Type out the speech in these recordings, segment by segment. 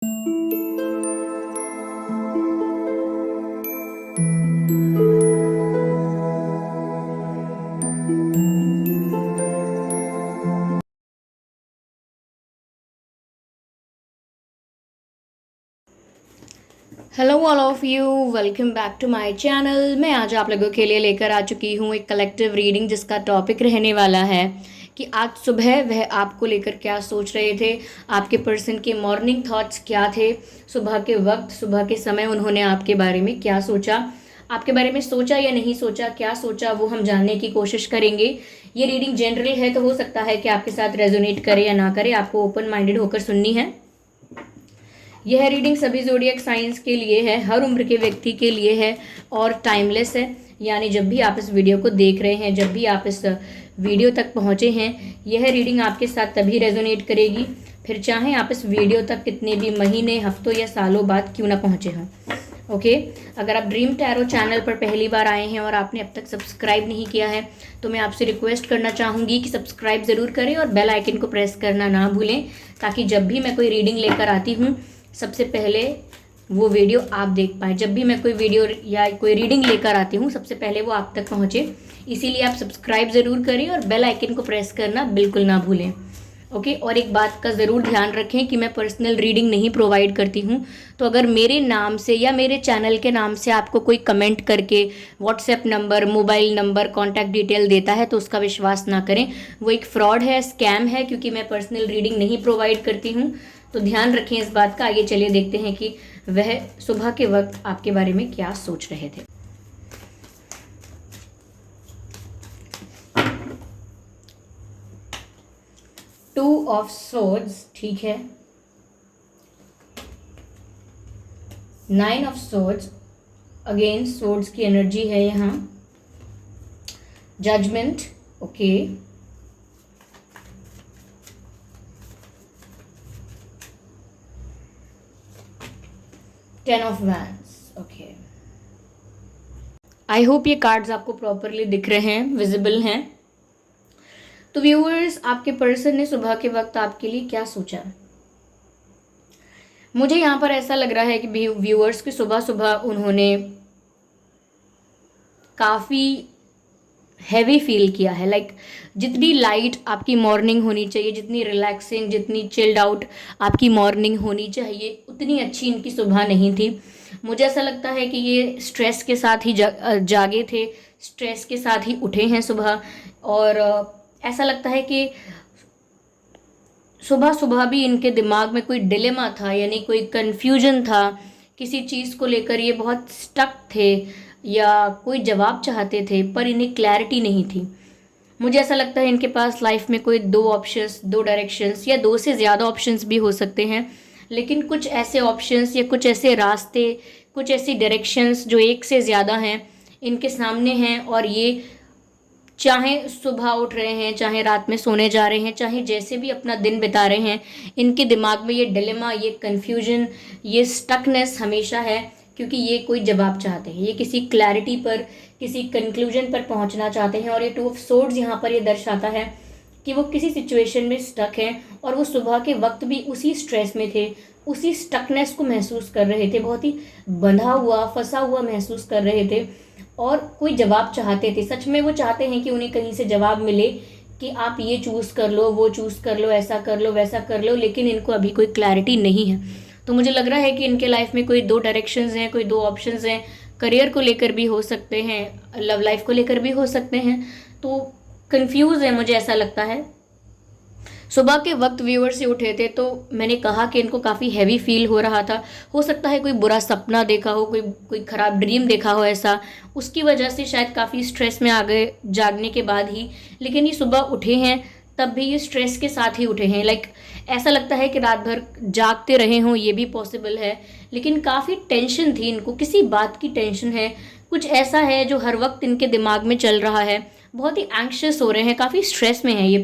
Hello all of you, welcome back to my channel. मैं आज आप लोगों के लिए लेकर आ चुकी हूँ एक कलेक्टिव रीडिंग जिसका टॉपिक रहने वाला है कि आज सुबह वह आपको लेकर क्या सोच रहे थे, आपके पर्सन के मॉर्निंग थॉट्स क्या थे, सुबह के वक्त, सुबह के समय उन्होंने आपके बारे में क्या सोचा, आपके बारे में सोचा या नहीं सोचा, क्या सोचा वो हम जानने की कोशिश करेंगे। ये रीडिंग जनरल है तो हो सकता है कि आपके साथ रेजोनेट करे या ना करे, आपको ओपन माइंडेड होकर सुननी है। यह रीडिंग सभी ज़ोडिएक साइंस के लिए है, हर उम्र के व्यक्ति के लिए है और टाइमलेस है। यानी जब भी आप इस वीडियो को देख रहे हैं, जब भी आप इस वीडियो तक पहुंचे हैं, यह रीडिंग आपके साथ तभी रेजोनेट करेगी, फिर चाहे आप इस वीडियो तक कितने भी महीने, हफ्तों या सालों बाद क्यों ना पहुंचे हों। ओके, अगर आप ड्रीम टैरो चैनल पर पहली बार आए हैं और आपने अब तक सब्सक्राइब नहीं किया है तो मैं आपसे रिक्वेस्ट करना चाहूँगी कि सब्सक्राइब ज़रूर करें और बेल आइकन को प्रेस करना ना भूलें, ताकि जब भी मैं कोई रीडिंग लेकर आती हूँ सबसे पहले वो वीडियो आप देख पाएँ। जब भी मैं कोई वीडियो या कोई रीडिंग लेकर आती हूँ सबसे पहले वो आप तक पहुँचे, इसीलिए आप सब्सक्राइब ज़रूर करें और बेल आइकन को प्रेस करना बिल्कुल ना भूलें। ओके, और एक बात का ज़रूर ध्यान रखें कि मैं पर्सनल रीडिंग नहीं प्रोवाइड करती हूँ, तो अगर मेरे नाम से या मेरे चैनल के नाम से आपको कोई कमेंट करके WhatsApp number, mobile number, contact detail देता है तो उसका विश्वास ना करें। वो एक फ्रॉड है, स्कैम है, क्योंकि मैं पर्सनल रीडिंग नहीं प्रोवाइड करती हूँ। तो ध्यान रखें इस बात का। आइए चलिए देखते हैं कि वह सुबह के वक्त आपके बारे में क्या सोच रहे थे। टू ऑफ सोर्ड्स, ठीक है। Nine of swords, again swords की एनर्जी है यहाँ। Judgement, okay. Ten of wands, okay. I hope ये कार्ड्स आपको प्रॉपरली दिख रहे हैं, विजिबल हैं। तो व्यूअर्स, आपके पर्सन ने सुबह के वक्त आपके लिए क्या सोचा? मुझे यहाँ पर ऐसा लग रहा है कि व्यूअर्स की सुबह सुबह उन्होंने काफ़ी हैवी फील किया है। लाइक जितनी लाइट आपकी मॉर्निंग होनी चाहिए, जितनी रिलैक्सिंग, जितनी चिल्ड आउट आपकी मॉर्निंग होनी चाहिए, उतनी अच्छी इनकी सुबह नहीं थी। मुझे ऐसा लगता है कि ये स्ट्रेस के साथ ही जागे थे, स्ट्रेस के साथ ही उठे हैं सुबह। और ऐसा लगता है कि सुबह सुबह भी इनके दिमाग में कोई डिलेमा था, यानी कोई कन्फ्यूजन था किसी चीज़ को लेकर। ये बहुत स्टक थे या कोई जवाब चाहते थे पर इन्हें क्लैरिटी नहीं थी। मुझे ऐसा लगता है इनके पास लाइफ में कोई दो ऑप्शंस, दो डायरेक्शंस या दो से ज़्यादा ऑप्शंस भी हो सकते हैं, लेकिन कुछ ऐसे ऑप्शंस या कुछ ऐसे रास्ते, कुछ ऐसी डायरेक्शंस जो एक से ज़्यादा हैं इनके सामने हैं। और ये चाहे सुबह उठ रहे हैं, चाहे रात में सोने जा रहे हैं, चाहे जैसे भी अपना दिन बिता रहे हैं, इनके दिमाग में ये डिलेमा, ये कन्फ्यूजन, ये स्टकनेस हमेशा है, क्योंकि ये कोई जवाब चाहते हैं, ये किसी क्लैरिटी पर, किसी कंक्लूजन पर पहुंचना चाहते हैं। और ये टू ऑफ सोर्ड्स यहाँ पर ये दर्शाता है कि वो किसी सिचुएशन में स्टक हैं और वो सुबह के वक्त भी उसी स्ट्रेस में थे, उसी स्टकनेस को महसूस कर रहे थे, बहुत ही बंधा हुआ, फंसा हुआ महसूस कर रहे थे और कोई जवाब चाहते थे। सच में वो चाहते हैं कि उन्हें कहीं से जवाब मिले कि आप ये चूज़ कर लो, वो चूज़ कर लो, ऐसा कर लो, वैसा कर लो, लेकिन इनको अभी कोई क्लैरिटी नहीं है। तो मुझे लग रहा है कि इनके लाइफ में कोई दो डायरेक्शंस हैं, कोई दो ऑप्शंस हैं। करियर को लेकर भी हो सकते हैं, लव लाइफ को लेकर भी हो सकते हैं। तो कंफ्यूज है, मुझे ऐसा लगता है। सुबह के वक्त व्यूअर से उठे थे तो मैंने कहा कि इनको काफ़ी हैवी फील हो रहा था। हो सकता है कोई बुरा सपना देखा हो, कोई ख़राब ड्रीम देखा हो ऐसा, उसकी वजह से शायद काफ़ी स्ट्रेस में आ गए जागने के बाद ही। लेकिन ये सुबह उठे हैं तब भी ये स्ट्रेस के साथ ही उठे हैं। लाइक ऐसा लगता है कि रात भर जागते रहे हों, ये भी पॉसिबल है। लेकिन काफ़ी टेंशन थी इनको, किसी बात की टेंशन है, कुछ ऐसा है जो हर वक्त इनके दिमाग में चल रहा है। बहुत ही एंक्शियस हो रहे हैं, काफ़ी स्ट्रेस में है ये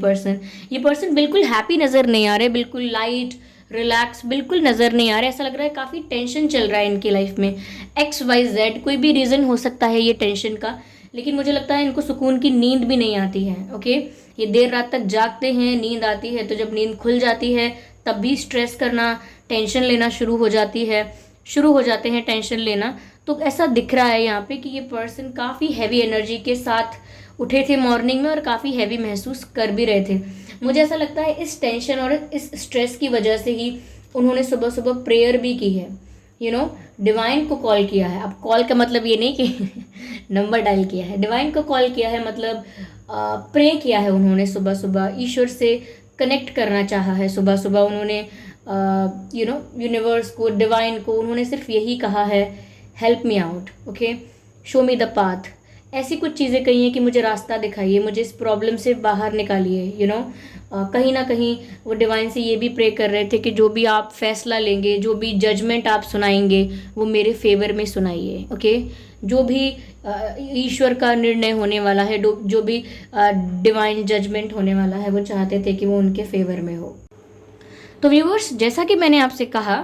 पर्सन बिल्कुल हैप्पी नज़र नहीं आ रहे, बिल्कुल लाइट रिलैक्स बिल्कुल नज़र नहीं आ रहा है। ऐसा लग रहा है काफ़ी टेंशन चल रहा है इनकी लाइफ में। XYZ कोई भी रीज़न हो सकता है ये टेंशन का, लेकिन मुझे लगता है इनको सुकून की नींद भी नहीं आती है। ओके, ये देर रात तक जागते हैं, नींद आती है तो जब नींद खुल जाती है तब भी स्ट्रेस करना, टेंशन लेना शुरू हो जाते हैं टेंशन लेना। तो ऐसा दिख रहा है यहाँ पे कि ये पर्सन काफ़ी हैवी एनर्जी के साथ उठे थे मॉर्निंग में और काफ़ी हैवी महसूस कर भी रहे थे। मुझे ऐसा लगता है इस टेंशन और इस स्ट्रेस की वजह से ही उन्होंने सुबह सुबह प्रेयर भी की है, डिवाइन को कॉल किया है। अब कॉल का मतलब ये नहीं कि नंबर डायल किया है, डिवाइन को कॉल किया है, मतलब प्रे किया है उन्होंने सुबह सुबह, ईश्वर से कनेक्ट करना चाहा है सुबह सुबह उन्होंने, यूनिवर्स को, डिवाइन को उन्होंने सिर्फ यही कहा है, help me out, okay, show me the path. ऐसी कुछ चीज़ें कही हैं कि मुझे रास्ता दिखाइए, मुझे इस प्रॉब्लम से बाहर निकालिए, कहीं ना कहीं वो डिवाइन से ये भी प्रे कर रहे थे कि जो भी आप फैसला लेंगे, जो भी जजमेंट आप सुनाएंगे वो मेरे फेवर में सुनाइए, ओके। जो भी ईश्वर का निर्णय होने वाला है, जो भी डिवाइन जजमेंट होने वाला है, वो चाहते थे कि वो उनके फेवर में हो। तो व्यूअर्स, जैसा कि मैंने आपसे कहा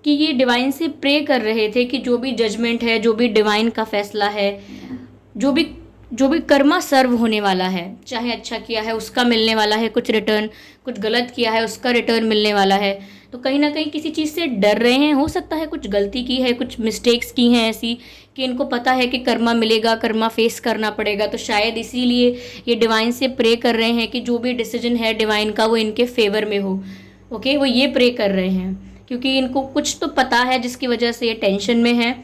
कि ये डिवाइन से प्रे कर रहे थे कि जो भी जजमेंट है, जो भी डिवाइन का फैसला है, जो भी कर्मा सर्व होने वाला है, चाहे अच्छा किया है उसका मिलने वाला है कुछ रिटर्न, कुछ गलत किया है उसका रिटर्न मिलने वाला है। तो कहीं ना कहीं किसी चीज़ से डर रहे हैं, हो सकता है कुछ गलती की है, कुछ मिस्टेक्स की हैं ऐसी कि इनको पता है कि कर्मा मिलेगा, कर्मा फेस करना पड़ेगा। तो शायद इसीलिए ये डिवाइन से प्रे कर रहे हैं कि जो भी डिसीजन है डिवाइन का वो इनके फेवर में हो, ओके। वो ये प्रे कर रहे हैं क्योंकि इनको कुछ तो पता है जिसकी वजह से ये टेंशन में है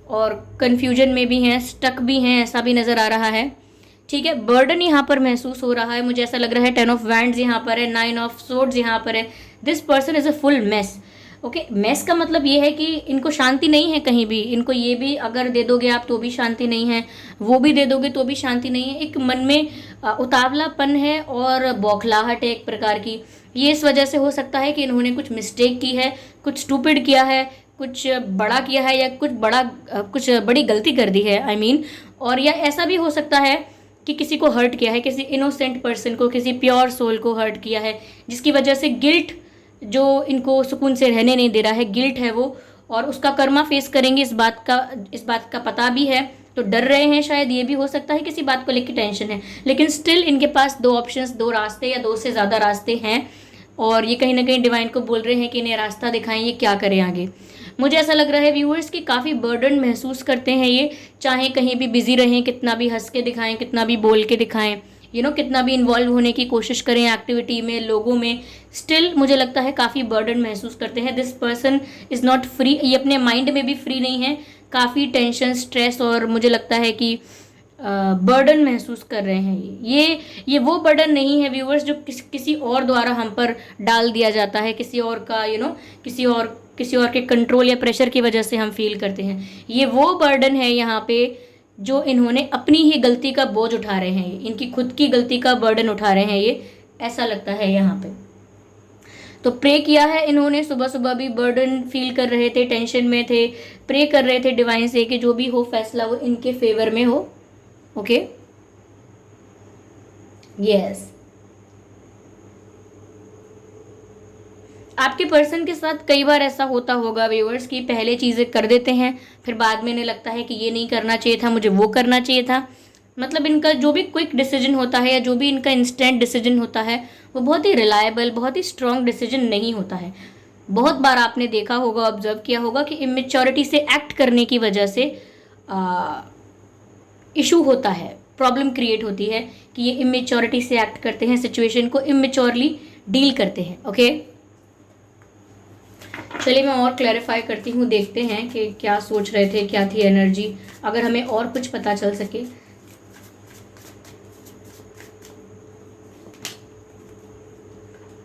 और कन्फ्यूजन में भी हैं, स्टक भी हैं, ऐसा भी नज़र आ रहा है, ठीक है। बर्डन यहाँ पर महसूस हो रहा है, मुझे ऐसा लग रहा है 10 ऑफ वैंड्स यहाँ पर है, 9 ऑफ सोर्ड्स यहाँ पर है। This person is a full mess, okay. Mess का मतलब ये है कि इनको शांति नहीं है कहीं भी, इनको ये भी अगर दे दोगे आप तो भी शांति नहीं है, वो भी दे दोगे तो भी शांति नहीं है। एक मन में उतावलापन है और बौखलाहट है एक प्रकार की। ये इस वजह से हो सकता है कि इन्होंने कुछ मिस्टेक की है, कुछ स्टूपिड किया है, कुछ बड़ा किया है, या कुछ बड़ी गलती कर दी है, और या ऐसा भी हो सकता है कि किसी को हर्ट किया है, किसी इनोसेंट पर्सन को, किसी प्योर सोल को हर्ट किया है, जिसकी वजह से गिल्ट जो इनको सुकून से रहने नहीं दे रहा है, गिल्ट है वो, और उसका कर्मा फेस करेंगे, इस बात का पता भी है। तो डर रहे हैं, शायद ये भी हो सकता है किसी बात को लेकर टेंशन है, लेकिन स्टिल इनके पास 2 ऑप्शंस, 2 रास्ते या 2 से ज़्यादा रास्ते हैं, और ये कहीं ना कहीं डिवाइन को बोल रहे हैं कि इन्हें रास्ता दिखाएं, ये क्या करें आगे। मुझे ऐसा लग रहा है व्यूअर्स कि काफ़ी बर्डन महसूस करते हैं ये, चाहे कहीं भी बिजी रहें, कितना भी हंस के दिखाएं, कितना भी बोल के दिखाएं, कितना भी इन्वॉल्व होने की कोशिश करें एक्टिविटी में, लोगों में, स्टिल मुझे लगता है काफ़ी बर्डन महसूस करते हैं। This person is not free, ये अपने माइंड में भी फ्री नहीं है, काफ़ी टेंशन, स्ट्रेस, और मुझे लगता है कि बर्डन महसूस कर रहे हैं। ये वो बर्डन नहीं है व्यूअर्स जो किसी और द्वारा हम पर डाल दिया जाता है, किसी और का किसी और के कंट्रोल या प्रेशर की वजह से हम फील करते हैं। ये वो बर्डन है यहाँ पे जो इन्होंने अपनी ही गलती का बोझ उठा रहे हैं, इनकी खुद की गलती का बर्डन उठा रहे हैं ये, ऐसा लगता है यहाँ पे। तो प्रे किया है इन्होंने, सुबह सुबह भी बर्डन फील कर रहे थे, टेंशन में थे, प्रे कर रहे थे डिवाइन से कि जो भी हो फैसला वो इनके फेवर में हो, ओके। यस, आपके पर्सन के साथ कई बार ऐसा होता होगा व्यूअर्स कि पहले चीज़ें कर देते हैं, फिर बाद में इन्हें लगता है कि ये नहीं करना चाहिए था, मुझे वो करना चाहिए था। मतलब इनका जो भी क्विक डिसीजन होता है या जो भी इनका इंस्टेंट डिसीजन होता है वो बहुत ही रिलायबल, बहुत ही स्ट्रॉन्ग डिसीजन नहीं होता है। बहुत बार आपने देखा होगा, ऑब्जर्व किया होगा कि इमेच्योरिटी से एक्ट करने की वजह से इशू होता है, प्रॉब्लम क्रिएट होती है कि ये इमेच्योरिटी से एक्ट करते हैं, सिचुएशन को इमेच्योरली डील करते हैं, ओके। चलिए मैं और क्लैरिफाई करती हूँ, देखते हैं कि क्या सोच रहे थे, क्या थी एनर्जी, अगर हमें और कुछ पता चल सके।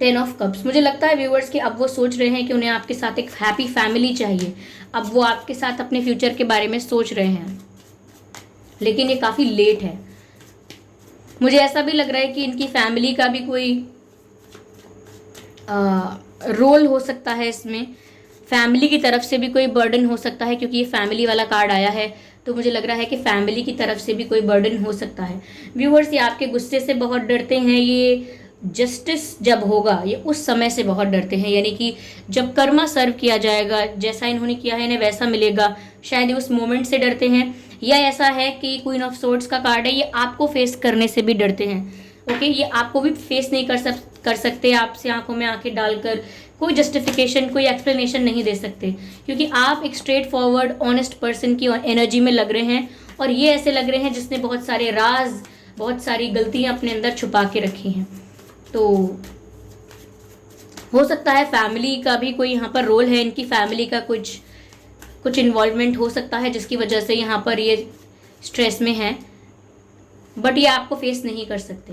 10 ऑफ कप्स, मुझे लगता है व्यूअर्स कि अब वो सोच रहे हैं कि उन्हें आपके साथ एक हैप्पी फैमिली चाहिए, अब वो आपके साथ अपने फ्यूचर के बारे में सोच रहे हैं, लेकिन ये काफ़ी लेट है। मुझे ऐसा भी लग रहा है कि इनकी फैमिली का भी कोई रोल हो सकता है इसमें, फैमिली की तरफ से भी कोई बर्डन हो सकता है, क्योंकि ये फैमिली वाला कार्ड आया है, तो मुझे लग रहा है कि फैमिली की तरफ से भी कोई बर्डन हो सकता है। व्यूअर्स, ये आपके गुस्से से बहुत डरते हैं, ये जस्टिस जब होगा ये उस समय से बहुत डरते हैं, यानी कि जब कर्मा सर्व किया जाएगा, जैसा इन्होंने किया है इन्हें वैसा मिलेगा, शायद ये उस मोमेंट से डरते हैं। या ऐसा है कि क्वीन ऑफ सोर्ड्स का कार्ड है, ये आपको फेस करने से भी डरते हैं, ओके। ये आपको भी फेस नहीं कर सकते, आपसे आंखों में आंखें डालकर कोई जस्टिफिकेशन, कोई एक्सप्लेनेशन नहीं दे सकते, क्योंकि आप एक स्ट्रेट फॉरवर्ड ऑनेस्ट पर्सन की एनर्जी में लग रहे हैं, और ये ऐसे लग रहे हैं जिसने बहुत सारे राज, बहुत सारी गलतियां अपने अंदर छुपा के रखी हैं। तो हो सकता है फैमिली का भी कोई यहाँ पर रोल है, इनकी फैमिली का कुछ इन्वॉल्वमेंट हो सकता है, जिसकी वजह से यहाँ पर ये स्ट्रेस में है, बट ये आपको फेस नहीं कर सकते।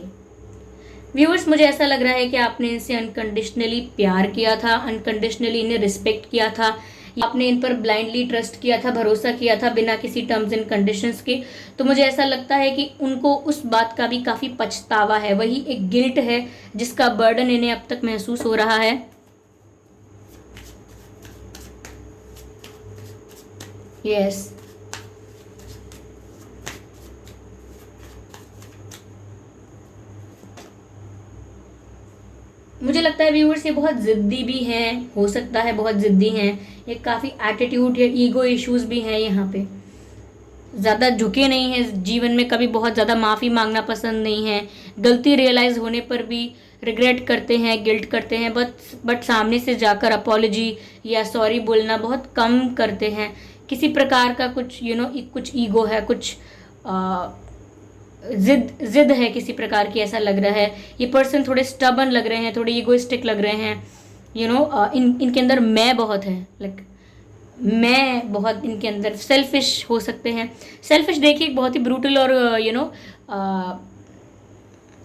व्यूअर्स, मुझे ऐसा लग रहा है कि आपने इनसे अनकंडीशनली प्यार किया था, अनकंडीशनली इन्हें रिस्पेक्ट किया था, आपने इन पर ब्लाइंडली ट्रस्ट किया था, भरोसा किया था बिना किसी टर्म्स एंड कंडीशंस के। तो मुझे ऐसा लगता है कि उनको उस बात का भी काफ़ी पछतावा है, वही एक गिल्ट है जिसका बर्डन इन्हें अब तक महसूस हो रहा है। यस, मुझे लगता है व्यूअर्स ये बहुत ज़िद्दी भी हैं, हो सकता है बहुत ज़िद्दी हैं, ये काफ़ी एटीट्यूड या ईगो इश्यूज भी हैं यहाँ पे, ज़्यादा झुके नहीं हैं जीवन में, कभी बहुत ज़्यादा माफ़ी मांगना पसंद नहीं है, गलती रियलाइज़ होने पर भी रिग्रेट करते हैं, गिल्ट करते हैं, बट सामने से जाकर अपॉलॉजी या सॉरी बोलना बहुत कम करते हैं। किसी प्रकार का कुछ कुछ ईगो है, कुछ जिद है किसी प्रकार की, ऐसा लग रहा है। ये पर्सन थोड़े स्टबर्न लग रहे हैं, थोड़े ईगोइस्टिक लग रहे हैं, इनके अंदर मैं बहुत है, मैं बहुत इनके अंदर सेल्फिश हो सकते हैं। सेल्फिश देखिए बहुत ही ब्रूटल और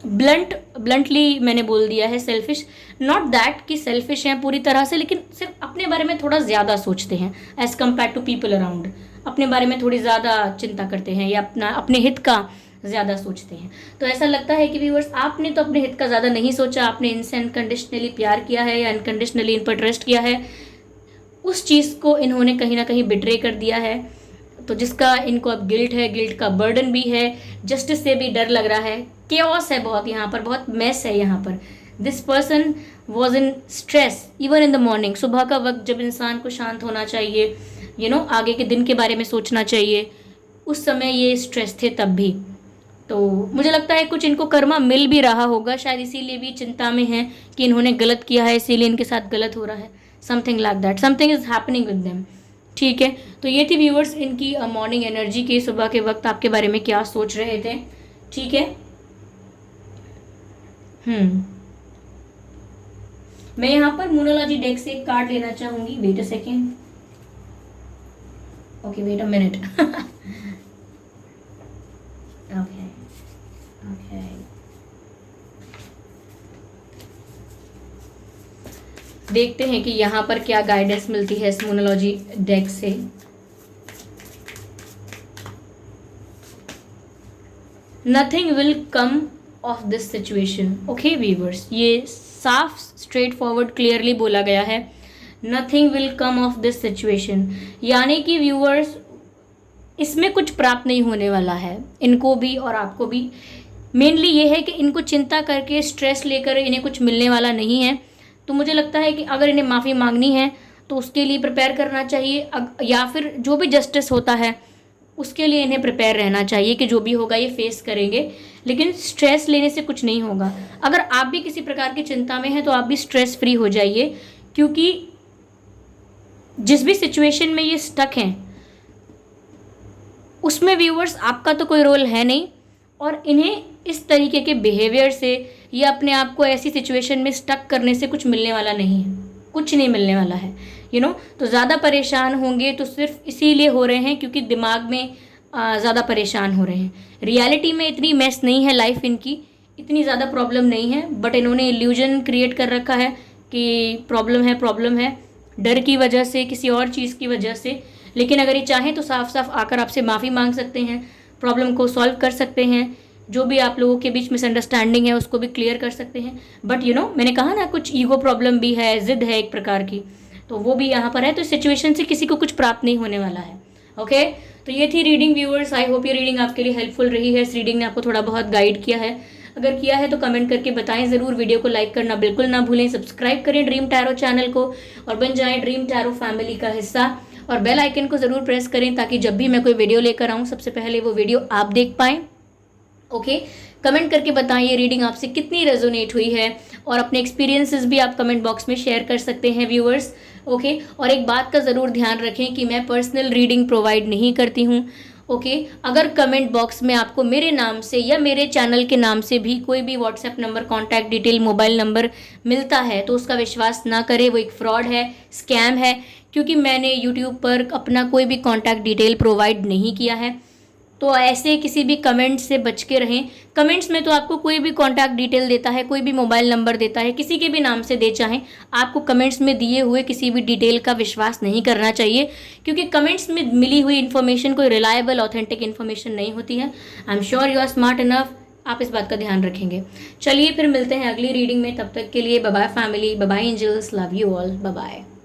ब्लंटली मैंने बोल दिया है सेल्फिश, नॉट दैट कि सेल्फिश हैं पूरी तरह से, लेकिन सिर्फ अपने बारे में थोड़ा ज़्यादा सोचते हैं as compared to people around, अपने बारे में थोड़ी ज़्यादा चिंता करते हैं या अपने हित का ज़्यादा सोचते हैं। तो ऐसा लगता है कि व्यूअर्स, आपने तो अपने हित का ज़्यादा नहीं सोचा, आपने इनसे अनकंडीशनली प्यार किया है या अनकंडीशनली इन पर ट्रस्ट किया है, उस चीज़ को इन्होंने कहीं ना कहीं बिट्रे कर दिया है, तो जिसका इनको अब गिल्ट है, गिल्ट का बर्डन भी है, जस्टिस से भी डर लग रहा है, केओस है बहुत यहाँ पर, बहुत मेस है यहाँ पर। This person was in stress even in the morning, सुबह का वक्त जब इंसान को शांत होना चाहिए, आगे के दिन के बारे में सोचना चाहिए, उस समय ये स्ट्रेस थे तब भी। तो मुझे लगता है कुछ इनको कर्मा मिल भी रहा होगा, शायद इसीलिए भी चिंता में है कि इन्होंने गलत किया है, इसीलिए इनके साथ गलत हो रहा है, something like that, something is happening with them. ठीक है, तो ये थी व्यूअर्स इनकी मॉर्निंग एनर्जी की, सुबह के वक्त आपके बारे में क्या सोच रहे थे। ठीक है, मैं यहाँ पर मूनोलॉजी डेक से एक कार्ड लेना चाहूंगी। Wait a second, okay wait a minute. Okay, देखते हैं कि यहाँ पर क्या गाइडेंस मिलती है इस मोनोलॉजी डेक से। Nothing will come of this situation. Okay viewers, ये साफ स्ट्रेट फॉरवर्ड क्लियरली बोला गया है, nothing will come of this situation, यानी कि व्यूअर्स इसमें कुछ प्राप्त नहीं होने वाला है, इनको भी और आपको भी। मेनली ये है कि इनको चिंता करके स्ट्रेस लेकर इन्हें कुछ मिलने वाला नहीं है। तो मुझे लगता है कि अगर इन्हें माफ़ी मांगनी है तो उसके लिए प्रिपेयर करना चाहिए, या फिर जो भी जस्टिस होता है उसके लिए इन्हें प्रिपेयर रहना चाहिए कि जो भी होगा ये फेस करेंगे, लेकिन स्ट्रेस लेने से कुछ नहीं होगा। अगर आप भी किसी प्रकार की चिंता में हैं तो आप भी स्ट्रेस फ्री हो जाइए, क्योंकि जिस भी सिचुएशन में ये स्टक हैं उसमें व्यूअर्स आपका तो कोई रोल है नहीं, और इन्हें इस तरीके के बिहेवियर से या अपने आप को ऐसी सिचुएशन में स्टक करने से कुछ मिलने वाला नहीं है, कुछ नहीं मिलने वाला है। तो ज़्यादा परेशान होंगे तो सिर्फ इसीलिए हो रहे हैं क्योंकि दिमाग में ज़्यादा परेशान हो रहे हैं। रियलिटी में इतनी मेस नहीं है लाइफ इनकी, इतनी ज़्यादा प्रॉब्लम नहीं है, बट इन्होंने इल्यूजन क्रिएट कर रखा है कि प्रॉब्लम है, डर की वजह से, किसी और चीज़ की वजह से। लेकिन अगर ये चाहें तो साफ साफ आकर आपसे माफ़ी मांग सकते हैं, प्रॉब्लम को सॉल्व कर सकते हैं, जो भी आप लोगों के बीच मिसअंडरस्टैंडिंग है उसको भी क्लियर कर सकते हैं। बट मैंने कहा ना, कुछ ईगो प्रॉब्लम भी है, जिद है एक प्रकार की, तो वो भी यहाँ पर है। तो इस सिचुएशन से किसी को कुछ प्राप्त नहीं होने वाला है। ओके, तो ये थी रीडिंग व्यूअर्स। आई होप ये रीडिंग आपके लिए हेल्पफुल रही है, इस रीडिंग ने आपको थोड़ा बहुत गाइड किया है। अगर किया है तो कमेंट करके बताएं ज़रूर। वीडियो को लाइक करना बिल्कुल ना भूलें, सब्सक्राइब करें ड्रीम टैरो चैनल को और बन जाएं ड्रीम टैरो फैमिली का हिस्सा, और बेल आइकन को ज़रूर प्रेस करें ताकि जब भी मैं कोई वीडियो लेकर आऊँ सबसे पहले वो वीडियो आप देख पाएँ। ओके, कमेंट करके बताएं ये रीडिंग आपसे कितनी रेजोनेट हुई है, और अपने एक्सपीरियंसेस भी आप कमेंट बॉक्स में शेयर कर सकते हैं व्यूअर्स। ओके, और एक बात का ज़रूर ध्यान रखें कि मैं पर्सनल रीडिंग प्रोवाइड नहीं करती हूँ। ओके, अगर कमेंट बॉक्स में आपको मेरे नाम से या मेरे चैनल के नाम से भी कोई भी WhatsApp number, contact detail, mobile number मिलता है तो उसका विश्वास ना करें, वो एक फ्रॉड है, स्कैम है, क्योंकि मैंने यूट्यूब पर अपना कोई भी कॉन्टैक्ट डिटेल प्रोवाइड नहीं किया है। तो ऐसे किसी भी कमेंट से बच के रहें। कमेंट्स में तो आपको कोई भी कॉन्टैक्ट डिटेल देता है, कोई भी मोबाइल नंबर देता है, किसी के भी नाम से दे चाहें, आपको कमेंट्स में दिए हुए किसी भी डिटेल का विश्वास नहीं करना चाहिए, क्योंकि कमेंट्स में मिली हुई इन्फॉर्मेशन कोई रिलायबल ऑथेंटिक इन्फॉर्मेशन नहीं होती है। I am sure you are smart enough, आप इस बात का ध्यान रखेंगे। चलिए फिर मिलते हैं अगली रीडिंग में, तब तक के लिए bye bye family, bye bye angels, love you all, bye bye.